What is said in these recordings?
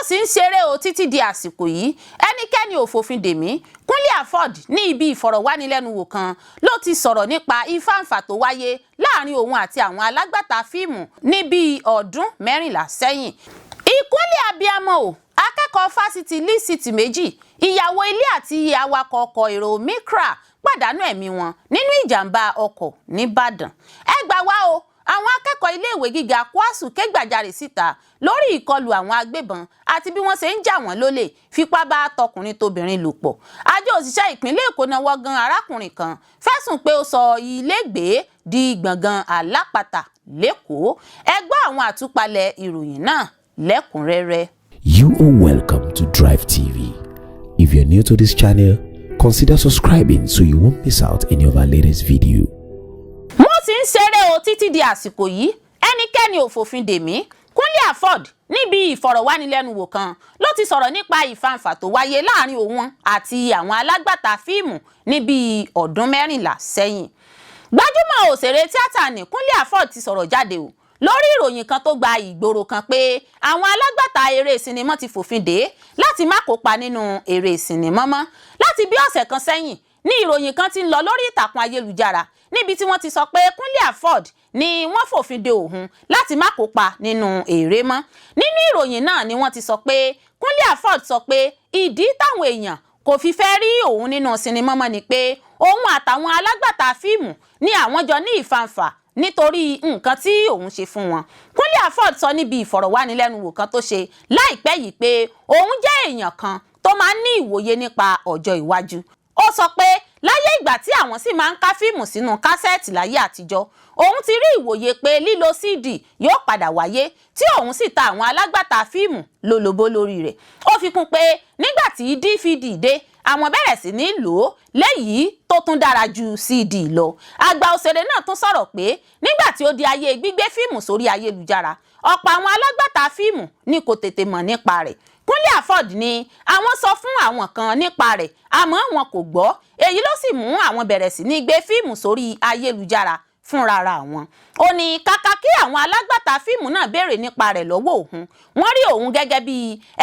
sì ń ṣeré o títí di àsìkò yìí ẹnikẹ́ni ò fòfin dè mí. Kúnlé Afọ́d ní ibi ìfọ̀rọ̀wánilẹ́nuwò kan ló ti sọ̀rọ̀ nípa ìfàǹfà tó wáyé láàrin òun àti àwọn alágbàtà fíìmù ní bíi ọdún 14 sẹ́yìn. Ìkúnlẹ̀ abiyamọ o, akẹ́kọ̀ọ́ fásitì Lee City méjì, ìyàwó ilé àti awakọ̀ ọkọ̀ èrò Micra pàdánù ẹ̀mí wọn nínú ìjàmbá ọkọ̀ nìbàdàn. Ẹ gbà wá o, àwọn akẹ́kọ̀ọ́ iléèwé gíga KWASU ké gbàjarè síta lórí ìkọlù àwọn agbébọn àti bí wọ́n ṣe ń jà wọ́n lólè fipá bá tọkùnrin tóbìnrin lò pọ̀. Àjọ òṣìṣẹ́ ìpínlẹ̀ Èkó náwó gan arákùnrin kan fẹ̀sùn pé ó sọ ilégbèé di gbọ̀ngàn alápatà lẹ́kọ̀ọ́. Ẹ gbọ́ àwọn àtúpalẹ̀ ìròyìn náà lẹ́kùnrẹ́rẹ́. You are welcome to Drive TV. If you're new to this channel, consider subscribing so you won't miss out any of our latest video. Wọ́n sì ń ṣeré o títí di àsìkò yìí ẹnikẹ́ni ò fòfin dè mí. Kúnlé Afọ́d níbi ìfọ̀rọ̀wánilẹ́nuwò kan ló ti sọ̀rọ̀ nípa ìfàǹfà tó wáyé láàrin òun àti àwọn alágbàtà fíìmù ní bíi ọdún 14 sẹ́yìn. Gbajúmọ̀ òṣèré tíátà ní Kúnlé Afọ́d ti sọ̀rọ̀ jáde o lórí ìròyìn kan tó gba ìgboro kan pé àwọn alágbàtà eré sinimá ti fòfin dè láti má kópa nínú eré sinimá mọ́. Láti bí ọ̀sẹ̀ kan sẹ́yìn ní ìròyìn kan ti ń lọ lórí ìtàkùn ayélujára níbi tí wọ́n ti sọ pé Kúnlé Afọ́d ni wọ́n fòfin dè òun láti má kópa nínú eré mọ́. Nínú ìròyìn náà ni wọ́n ti sọ pé Kúnlé Afọ́d sọ pé ìdí táwọn èèyàn kò fi fẹ́ rí òun nínú sinimá mọ́ ni pé òun àtàwọn alágbàtà fíìmù ní àwọn jọ ní ìfàǹfà nítorí nǹkan tí òun ṣe fún wọn. Kúnlé Afọ́d sọ níbi ìfọ̀rọ̀wánilẹ́nuwò kan tó ṣe láìpẹ́ yìí pé òun jẹ́ èèyàn kan tó máa ń ní ìwòye nípa ọjọ́ iwájú. Ó sọ pé láyé ìgbà tí àwọn sì máa ń ká fíìmù sínú kásẹ̀tì láyé àtijọ́, òun ti rí ìwòye pé lílo CD yóò padà wáyé tí òun sì ta àwọn alágbàtà fíìmù lólobó lórí rẹ̀. Ó fi kún pé nígbà tí DVD dé, àwọn bẹ̀rẹ̀ sí ní lò ó léyìí tó tún dára ju CD lọ. Àgbà òṣèré náà tún sọ̀rọ̀ pé nígbà tí ó di ayé gbígbé fíìmù sórí ayélujára, ọ̀pọ̀ àwọn alágbàtà fíìmù ni kò tètè mọ̀ nípa rẹ̀. Kúnlé Afọ́d ní àwọn sọ fún àwọn kan nípa rẹ̀ àmọ́ wọn kò gbọ́, èyí ló sì mú àwọn bẹ̀rẹ̀ sí ní gbé fíìmù sórí ayélujára fúnrara wọn. Ó ní kàkà kí àwọn alágbàtà fíìmù náà béèrè nípa rẹ̀ lọ́wọ́ òun, wọ́n rí òun gẹ́gẹ́ bí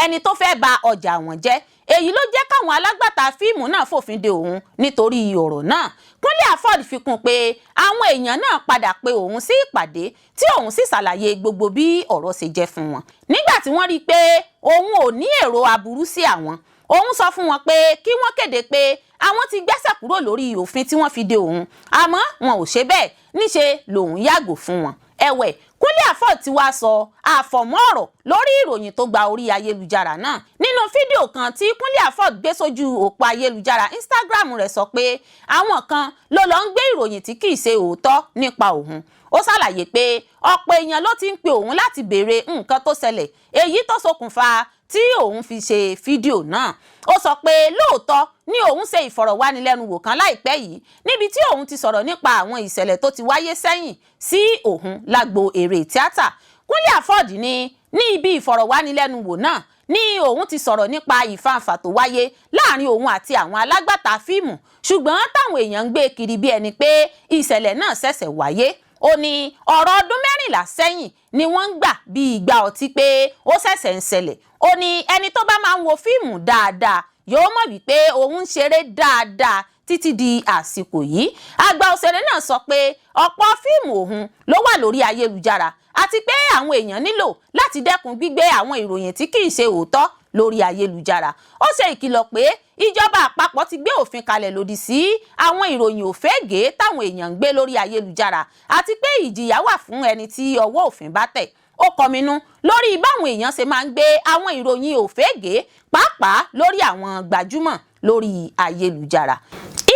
ẹni tó fẹ́ ba ọjà wọn jẹ́. Èyí ló jẹ́ káwọn alágbàtà fíìmù náà fòfin dè òun nítorí ọ̀rọ̀ náà. Kúnlé Afọ́d fi kún pé àwọn èèyàn náà padà pe òun sí ìpàdé tí òun sì ṣàlàyé gbogbo bí ọ̀rọ̀ ṣe jẹ́ fún wọn. Nígbà tí wọ́n rí i pé òun ò ní èrò aburú sí àwọn, òun sọ fún wọn pé kí wọ́n kéde pé àwọn ti gbẹ́sẹ̀ kúrò lórí òfin tí wọ́n fi dè òun, àmọ́ wọn ò ṣe bẹ́ẹ̀, níṣe lòun yàgò fún wọn. Ẹ̀wẹ̀, Kúnlé Afọ́d ti wá sọ àfọ̀mọ́ ọ̀rọ̀ lórí ìròyìn tó gba orí ayélujára náà. Nínú fídíò kan tí Kúnlé Afọ́d gbé sójú òpó ayélujára Instagram rẹ̀ sọ pé àwọn kan ló lọ ń gbé ìròyìn tí kìí ṣe òótọ́ nípa òun. Ó ṣàlàyé pé ọ̀pọ̀ èèyàn ló ti ń pe òun láti béèrè nǹkan tó ṣẹlẹ̀, èyí tó ṣokùnfà tí òun fi ṣe fídíò náà. Ó sọ pé lóòótọ́ ni òun ṣe ìfọ̀rọ̀wánilẹ́nuwò kan láìpẹ́ yìí níbi tí òun ti sọ̀rọ̀ nípa àwọn ìṣẹ̀lẹ̀ tó ti wáyé sẹ́yìn sí òun lágbo eré tíátà. Kúnlé Afọ́d ní ibi ìfọ̀rọ̀wánilẹ́nuwò náà ni òun ti sọ̀rọ̀ nípa ìfàǹfà tó wáyé láàrin òun àti àwọn alágbàtà fíìmù, ṣùgbọ́n táwọn èèyàn ń gbé kiri bí ẹni pé ìṣẹ̀lẹ̀ náà ṣẹ̀ṣẹ̀ wáyé. Ó ní ọ̀rọ̀ ọdún 14 sẹ́yìn ni wọ́n ń gbà bí ìgbà ọtí pé ó ṣẹ̀ṣẹ̀ ń ṣẹlẹ̀. Ó ní ẹni tó bá máa ń wo fíìmù dáadáa yóò mọ̀ wípé òun ń ṣeré dáadáa títí di àsìkò yìí. Àgbà òṣèré náà sọ pé ọ̀pọ̀ fíìmù òun ló wà lórí ayélujára àti pé àwọn èèyàn nílò láti dẹ́kun gbígbé àwọn ìròyìn tí kìí ṣe òótọ́ lórí ayélujára. Ó ṣe ìkìlọ̀ pé ìjọba àpapọ̀ ti gbé òfin kalẹ̀ lòdì sí àwọn ìròyìn òfégè táwọn èèyàn ń gbé lórí ayélujára àti pé ìjìyà wà fún ẹni tí ọwọ́ òfin bá tẹ̀. Ó kọminú lórí báwọn èèyàn ṣe máa ń gbé àwọn ìròyìn òfégè pàápàá lórí àwọn gbajúmọ̀ lórí ayélujára.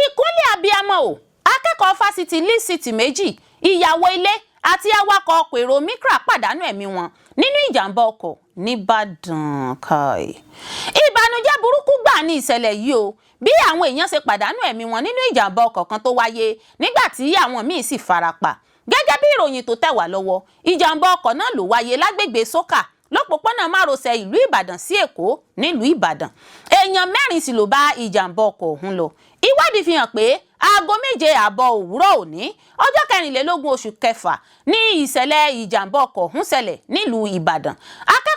Ìkúnlẹ̀ abiyamọ o, akẹ́kọ̀ọ́ fásitì Lee City méjì, ìyàwó ilé àti awakọ̀ ọkọ̀ èrò Micra pàdánù ẹ̀mí wọn nínú ìjàmbá ọkọ̀ nìbàdàn. Ìbànújẹ́ burúkú gbà ní ìṣẹ̀lẹ̀ yìí o, bí àwọn èèyàn ṣe pàdánù ẹ̀mí wọn nínú ìjàmbá ọkọ̀ kan tó wáyé nígbà tí àwọn míì sì farapa. Gẹ́gẹ́ bí ìròyìn tó tẹ̀ wá lọ́wọ́, ìjàmbá ọkọ̀ náà ló wáyé lágbègbè Sókà lópòpónà márosẹ̀ ìlú Ìbàdàn sí Èkó nílùú Ìbàdàn. Èèyàn 4 sì ló bá ìjàmbá ọkọ̀ ọ̀hún lọ. Ìwádìí fi hàn pé aago 7 òwúrọ̀ òní ọjọ́ 24 oṣù kẹfà ní ìṣẹ̀lẹ̀ ìjàmbá ọkọ̀ ọ̀hún ṣẹlẹ̀ nílùú Ìbàdàn.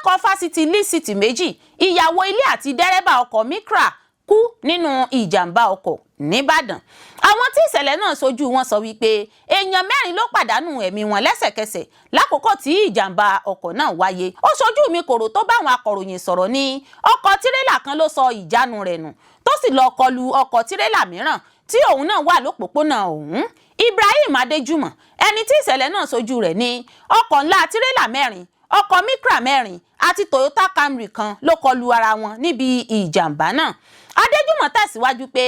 akẹ́kọ̀ọ́ fásitì Lee City méjì ìyàwó ilé àti dẹ́rẹ́bà ọkọ̀ Micra kú nínú ìjàmbá ọkọ̀ nìbàdàn. Àwọn tí ìṣẹ̀lẹ̀ náà sojú wọn sọ wípé èèyàn 4 ló pàdánù ẹ̀mí wọn lẹ́sẹ̀kẹsẹ̀ lákòókò tí ìjàmbá ọkọ̀ náà wáyé. Ó sojú mi kòrò tó bá àwọn akọ̀ròyìn sọ̀rọ̀ ní ọkọ̀ tirẹ́là kan ló sọ ìjánu rẹ̀ nù tó sì lọ kọlu ọkọ̀ tirẹ́là mìíràn tí òun náà wà lópòpónà ọ̀hún. Ibrahim Adéjùmọ̀, ẹni tí ìṣẹ̀lẹ̀ náà sojú rẹ̀ ní ọkọ̀ ńlá tirẹ́là 4, ọkọ̀ Micra 4 àti Toyota Camry kan ló kọlu ara wọn níbi ìjàmbá náà. Adéjùmọ̀ tẹ̀síwájú pé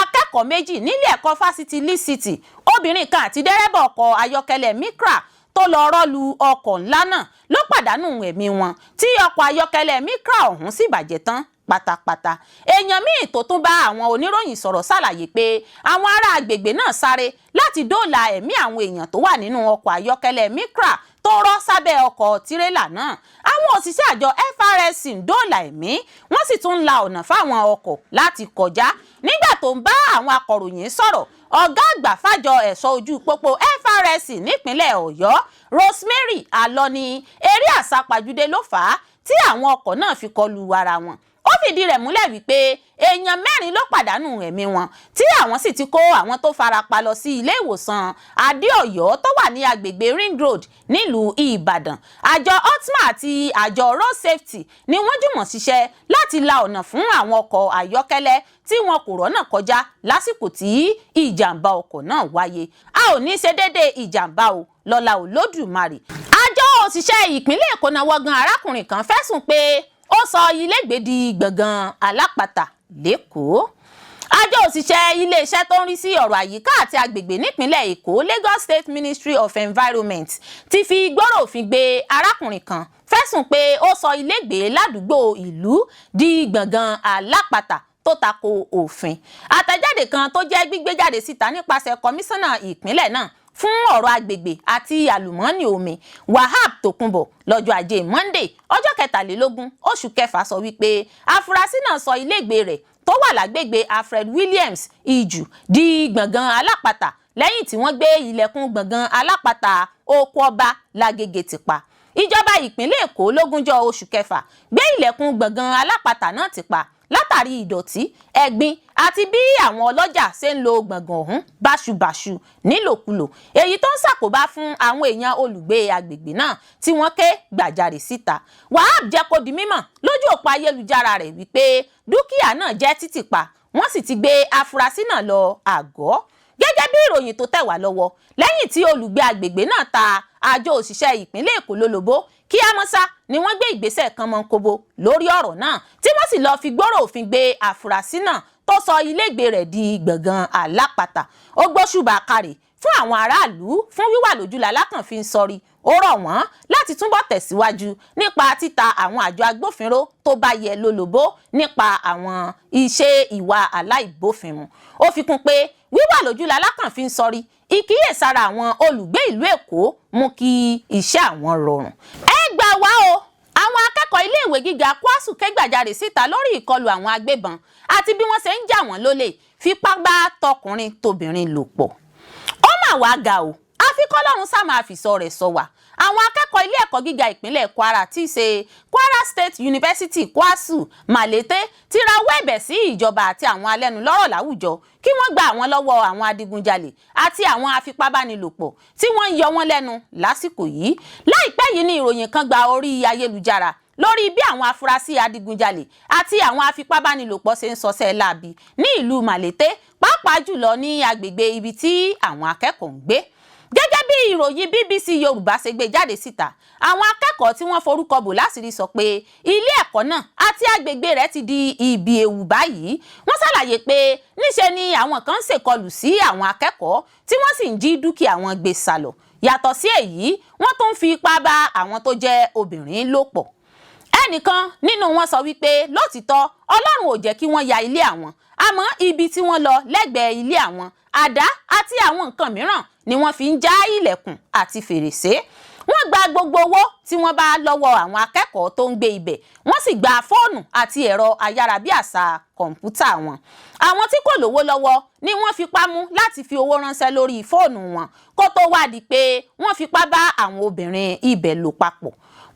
akẹ́kọ̀ọ́ méjì nílé ẹ̀kọ́ fásitì Lee City, obìnrin kan àti dẹ́rẹ́bà ọkọ̀ ayọ́kẹ́lẹ́ Micra tó lọ rọ́lu ọkọ̀ ńlá náà ló pàdánù ẹ̀mí wọn tí ọkọ̀ ayọ́kẹ́lẹ́ Micra ọ̀hún sì bàjẹ́ tán pátápátá. Èèyàn míì tó tún bá àwọn oníròyìn sọ̀rọ̀ ṣàlàyé pé àwọn ará agbègbè náà sáré láti dóòlà ẹ̀mí àwọn èèyàn tó wà nínú ọkọ̀ ayọ́kẹ́lẹ́ Micra tó rọ́ sábẹ́ ọkọ̀ tirẹ́là náà. Àwọn òṣìṣẹ́ àjọ FRSC ń dóòlà ẹ̀mí, wọ́n sì tún ń la ọ̀nà fáwọn ọkọ̀ láti kọjá. Nígbà tó ń bá àwọn akọ̀ròyìn sọ̀rọ̀, ọ̀gá àgbà fàjọ ẹ̀ṣọ́ ojú pópó FRSC nípínlẹ̀ Ọ̀yọ́, Rosemary Alọ́ni, eré àsápajúdé ló fà á tí àwọn ọkọ̀ náà fi kọlu ara wọn. Ó fìdí rẹ̀ múlẹ̀ wípé èèyàn 4 ló pàdánù ẹ̀mí wọn tí àwọn sì ti kó àwọn tó farapa lọ sí ilé ìwòsàn Adéọ̀yọ́ tó wà ní agbègbè Ring Road nílùú Ìbàdàn. Àjọ OTMA àti àjọ Road Safety ni wọ́n jùmọ̀ ṣiṣẹ́ láti la ọ̀nà fún àwọn ọkọ̀ ayọ́kẹ́lẹ́ tí wọn kò rọ́nà kọjá lásìkò tí ìjàmbá ọkọ̀ náà wáyé. A ò ní ṣe déédéé ìjàmbá o, lọ́lá Olódùmarè. Àjọ òṣìṣẹ́ ìpínlẹ̀ Èkó náwó gan arákùnrin kan fẹ̀sùn pé ó sọ ilégbèé di gbọ̀ngàn alápatà lẹ́kọ̀ọ́. Àjọ òṣìṣẹ́ iléeṣẹ́ tó ń rí sí ọ̀rọ̀ àyíká àti agbègbè nípínlẹ̀ Èkó, Lagos State Ministry of Environment, ti fi gbọ́rọ̀ òfin gbé arákùnrin kan fẹ̀sùn pé ó sọ ilégbèé ládùúgbò ìlú di gbọ̀ngàn alápatà tó tako òfin. Àtẹ̀jáde kan tó jẹ́ gbígbé jáde síta nípasẹ̀ kọmíṣánná ìpínlẹ̀ náà fún ọ̀rọ̀ agbègbè àti àlùmọ́ọ́nì omi Wahab Tokunbo lọ́jọ́ Ajé Monday ọjọ́ 23 oṣù kẹfà sọ wípé afurasí náà sọ ilégbèé rẹ̀ tó wà lágbègbè Alfred Williams Iju di gbọ̀ngàn alápatà lẹ́yìn tí wọ́n gbé ilẹ̀kùn gbọ̀ngàn alápatà Oko Ọba Lágége tì pa. Ìjọba ìpínlẹ̀ Èkó lógúnjọ́ oṣù kẹfà gbé ilẹ̀kùn gbọ̀ngàn alápatà náà tì pa látàrí ìdọ̀tí, ẹ̀gbin àti bí àwọn ọlọ́jà ṣe ń lo gbọ̀ngàn ọ̀hún báṣubàṣu nílòkulò, èyí tó ń ṣàkóbá fún àwọn èèyàn olùgbé agbègbè náà tí wọ́n ké gbàjarè síta. Wahab jẹ́ kó di mímọ̀ lójú òpó ayélujára rẹ̀ wípé dúkìá náà jẹ́ títìpa, wọ́n sì ti gbé afurasí náà lọ àgọ́. Gẹ́gẹ́ bí ìròyìn tó tẹ̀ wá lọ́wọ́, lẹ́yìn tí olùgbé agbègbè náà ta àjọ òṣìṣẹ́ ìpínlẹ̀ Èkó lólobó, kíámọ́sá ni wọ́n gbé ìgbésẹ̀ kan mọ́ńkóbó lórí ọ̀rọ̀ náà tí wọ́n sì lọ́ọ́ fi gbọ́rọ̀ òfin gbé afurasí náà tó sọ ilégbèé rẹ̀ di gbọ̀ngàn alápatà. Ó gbóṣùbà káre fún àwọn aráàlú fún wíwà lójúlá lákànfin sọrí. Ó rọ̀ wọ́n láti túbọ̀ tẹ̀síwájú nípa títa àwọn àjọ agbófinró tó bá yẹ lólobó nípa àwọn iṣẹ́ ìwà aláìbófinmu. Ó fi kún pé wíwà lójúlá lákànfin sọrí ìkíyèsára àwọn olùgbé ìlú Èkó mú kí iṣẹ́ àwọn rọrùn. Ẹ gbà wá o, àwọn akẹ́kọ̀ọ́ iléèwé gíga KWASU ké gbàjarè síta lórí ìkọlù àwọn agbébọn àti bí wọ́n ṣe ń jà wọ́n lólè fipá bá tọkùnrin tóbìnrin lò pọ̀. Ó mà wá ga o, àfi k'Ọlọ́run sá máa fìṣọ́ rẹ̀ ṣọ́ wa. Àwọn akẹ́kọ̀ọ́ ilé ẹ̀kọ́ gíga ìpínlẹ̀ Kwara tí í ṣe Kwara State University KWASU Malete ti rawọ́ ẹ̀bẹ̀ sí ìjọba àti àwọn alẹ́nulọ́rọ̀ láwùjọ kí wọ́n gba àwọn lọ́wọ́ àwọn adigunjalè àti àwọn afipábánilòpọ̀ tí wọ́n ń yọ wọ́n lẹ́nu lásìkò yìí. Láìpẹ́ yìí ni ìròyìn kan gba orí ayélujára lórí bí àwọn afurasí adigunjalè àti àwọn afipábánilòpọ̀ ṣe ń ṣọṣẹ́ láabi ní ìlú Malete, pàápàá jùlọ ní agbègbè ibi tí àwọn akẹ́kọ̀ọ́ ń gbé. Gẹ́gẹ́ bí ìròyìn BBC Yorùbá ṣe gbé jáde síta, àwọn akẹ́kọ̀ọ́ tí wọ́n forúkọ bò láṣìírí sọ pé ilé ẹ̀kọ́ náà àti agbègbè rẹ̀ ti di ibi ewu báyìí. Wọ́n ṣàlàyé pé níṣe ni àwọn kan ń ṣèkọlù sí àwọn akẹ́kọ̀ọ́ tí wọ́n sì ń jí dúkìá wọn gbé sálọ. Yàtọ̀ sí èyí, wọ́n tún ń fi ipá bá àwọn tó jẹ́ obìnrin lò pọ̀. Ẹnìkan nínú wọn sọ wípé lótìtọ́ Ọlọ́run ò jẹ́ kí wọ́n ya ilé àwọn, àmọ́ ibi tí wọ́n lọ lẹ́gbẹ̀ẹ́ ilé àwọn, àdá àti àwọn nǹkan mìíràn ni wọ́n fi ń já ilẹ̀kùn àti fèrèsé. Wọ́n gba gbogbo owó tí wọ́n bá lọ́wọ́ àwọn akẹ́kọ̀ọ́ tó ń gbé ibẹ̀, wọ́n sì gba fóònù àti ẹ̀rọ ayárabíàṣá kọ̀ǹpútà wọn. Àwọn tí kò lówó lọ́wọ́ ni wọ́n fipá mú láti fi owó ránṣẹ́ lórí fóònù wọn kó tó wá di pé wọ́n fipá bá àwọn obìnrin ibẹ̀ lò papọ̀.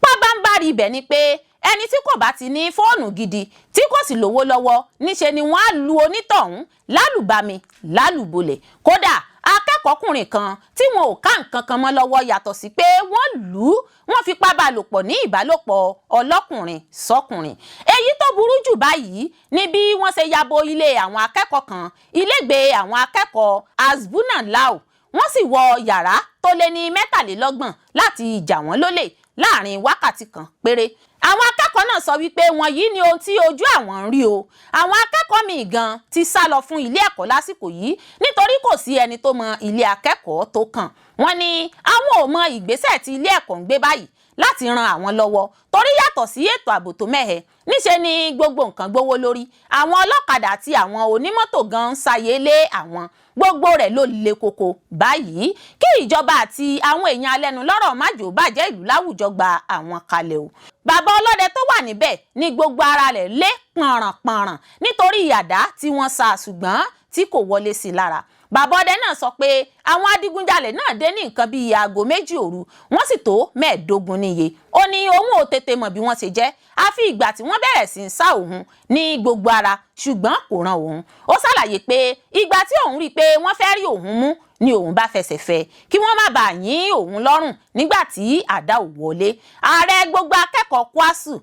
pábánbárì ibẹ̀ ni pé ẹni tí kò bá ti ní fóònù gidi tí kò sì lówó lọ́wọ́ níṣe ni wọ́n á lu onítọ̀hún lálùbami lálùbolẹ̀. Kódà akẹ́kọ̀ọ́kùnrin kan tí wọn ò ká nǹkan kan mọ́ lọ́wọ́ yàtọ̀ sí pé wọ́n lù ú, wọ́n fipá bá lò pọ̀ ní ìbálòpọ̀ ọlọ́kùnrin sọ́kùnrin. Èyí tó burú jù báyìí ni bí wọ́n ṣe yabo ilé àwọn akẹ́kọ̀ọ́ kan, ilégbèé àwọn akẹ́kọ̀ọ́ Hasbuna Lau. Wọ́n sì wọ yàrá tó lé ní 23 láti jà wọ́n lólè láàrin wákàtí kan péré. Àwọn akẹ́kọ̀ọ́ náà sọ wípé wọn yìí ni ohun tí ojú àwọn ń rí o. Àwọn akẹ́kọ̀ọ́ míì gan ti sá lọ fún ilé ẹ̀kọ́ lásìkò yìí nítorí kò sí ẹni tó mọ ilé akẹ́kọ̀ọ́ tó kàn. Wọ́n ní àwọn ò mọ ìgbésẹ̀ tí ilé ẹ̀kọ́ ń gbé báyìí láti ran àwọn lọ́wọ́ torí yàtọ̀ sí ètò ààbò tó mẹ́hẹ níṣe ni gbogbo nǹkan gbówó lórí. Àwọn ọlọ́kadà àti àwọn onímọ́tò gan ń sayé lé àwọn, gbogbo rẹ̀ ló le koko báyìí. Kí ìjọba àti àwọn èèyàn alẹ́nu lọ́rọ̀ májò bàjẹ́ ìlú láwùjọ gba àwọn kalẹ̀ o. Bàbá ọlọ́dẹ tó wà níbẹ̀ ní gbogbo ara rẹ̀ lé pọ̀nrànpọ̀nràn nítorí àdá tí wọ́n sá ṣùgbọ́n tí kò wọlé sí lára. Bàbá ọdẹ náà sọ pé àwọn adigunjalè náà dé ní nǹkan bíi aago 2 òru, wọ́n sì tó 15 níye. Ó ní òun ò tètè mọ̀ bí wọ́n ṣe jẹ́ àfi ìgbà tí wọ́n bẹ̀rẹ̀ sí ń sá òun ní gbogbo ara ṣùgbọ́n kò ràn òun. Ó ṣàlàyé pé ìgbà tí òun rí i pé wọ́n fẹ́ rí òun mú ni òun bá fẹsẹ̀ fẹ́ kí wọ́n má bàa yín òun lọ́rùn nígbà tí àdá ò wọlé. Ààrẹ gbogbo akẹ́kọ̀ọ́ KWASU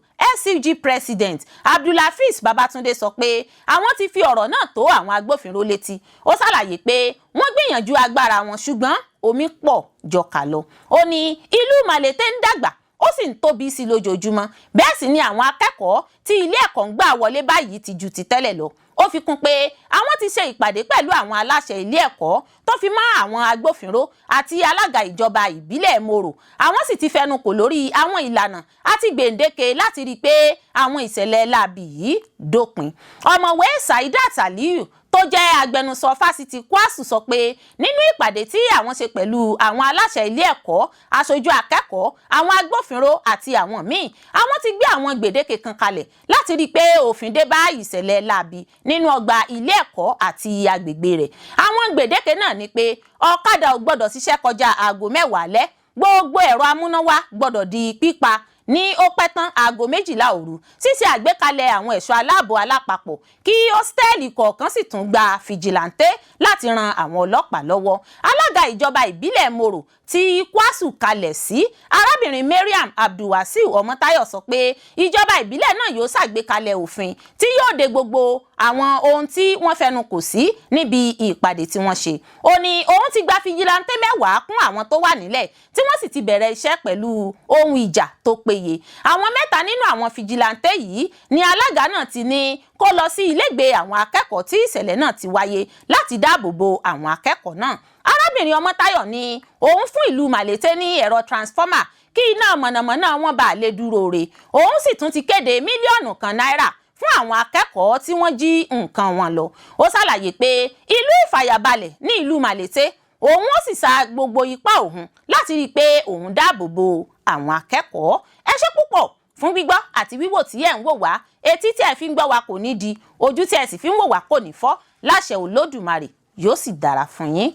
SUG President Abdulhafiz Babatunde sọ pé àwọn ti fi ọ̀rọ̀ náà tó àwọn agbófinró létí. Ó ṣàlàyé pé wọ́n gbìyànjú agbára wọn ṣùgbọ́n omi pọ̀ jọkà lọ. Ó ní ìlú Malete ń dàgbà ó sì ń tóbi sí lójoojúmọ́, bẹ́ẹ̀ sì ni àwọn akẹ́kọ̀ọ́ tí ilé ẹ̀kọ́ ń gbà wọlé báyìí ti ju ti tẹ́lẹ̀ lọ. Ó fi kún pé àwọn ti ṣe ìpàdé pẹ̀lú àwọn aláṣẹ ilé ẹ̀kọ́ tó fi mọ́ àwọn agbófinró àti alága ìjọba ìbílẹ̀ Moro. Àwọn sì ti fẹnu kò lórí àwọn ìlànà àti gbèǹdéke láti rí i pé àwọn ìṣẹ̀lẹ̀ láabi yìí dópin. Ọ̀mọ̀wé Saidat Aliyu tó jẹ́ agbẹnusọ fásitì KWASU sọ pé nínú ìpàdé tí àwọn ṣe pẹ̀lú àwọn aláṣẹ ilé ẹ̀kọ́, aṣojú akẹ́kọ̀ọ́, àwọn agbófinró àti àwọn míì, àwọn ti gbé àwọn gbèdéke kan kalẹ̀ láti rí i pé òfin dé bá ìṣẹ̀lẹ̀ láabi nínú ọgbà ilé ẹ̀kọ́ àti agbègbè rẹ̀. Àwọn gbèdéke náà ni pé ọ̀kadà ò gbọ́dọ̀ ṣiṣẹ́ kọjá aago 10 alẹ́, gbogbo ẹ̀rọ amúnáwá gbọ́dọ̀ di pípa ní ó pẹ́ tán aago 12 òru, ṣíṣe àgbékalẹ̀ àwọn ẹ̀ṣọ́ aláàbò alápapọ̀ kí hósítẹ́ẹ̀lì kọ̀ọ̀kan sì tún gba fìjìláńtẹ́ láti ran àwọn ọlọ́pàá lọ́wọ́. Alága ìjọba ìbílẹ̀ Moro tí KWASU kalẹ̀ sí, arábìnrin Mariam Abdulwasiu Ọmọ́táyọ̀ sọ pé ìjọba ìbílẹ̀ náà yóò ṣàgbékalẹ̀ òfin tí yóò de gbogbo àwọn ohun tí wọ́n fẹnu kò sí níbi ìpàdé tí wọ́n ṣe. Ó ní òun ti gba fìjìláńtẹ́ 10 kún àwọn tó wà nílẹ̀ tí wọ́n sì ti bẹ̀rẹ̀ iṣẹ́ pẹ̀lú ohun ìjà tó péye. Àwọn 3 nínú àwọn fìjìláńtẹ́ yìí ni alága náà ti ní kó lọ sí ilégbèé àwọn akẹ́kọ̀ọ́ tí ìṣẹ̀lẹ̀ náà ti wáyé láti dáàbò bo àwọn akẹ́kọ̀ọ́ náà. Arábìnrin Ọmọ́táyọ̀ ní òun fún ìlú Malete ní ẹ̀rọ transformer kí iná mọ̀nàmọ́ná wọn bá lè dúró re. Òun sì tún ti kéde mílíọ̀nù kan náírà fún àwọn akẹ́kọ̀ọ́ tí wọ́n jí nǹkan wọn lọ. Ó ṣàlàyé pé ìlú ìfàyàbalẹ̀ ní ìlú Malete òun ó sì sa gbogbo ipá òun láti rí i pé òun dáàbò bo àwọn akẹ́kọ̀ọ́. Ẹ ṣé púpọ̀ fún gbígbọ́ àti wíwò tí ẹ̀ ń wò wá. Etí tí ẹ fi ń gbọ́ wa kò ní di, ojú tí ẹ sì fi ń wò wá kò ní fọ́. Láṣẹ Olódùmarè yóò sì dára fún yín.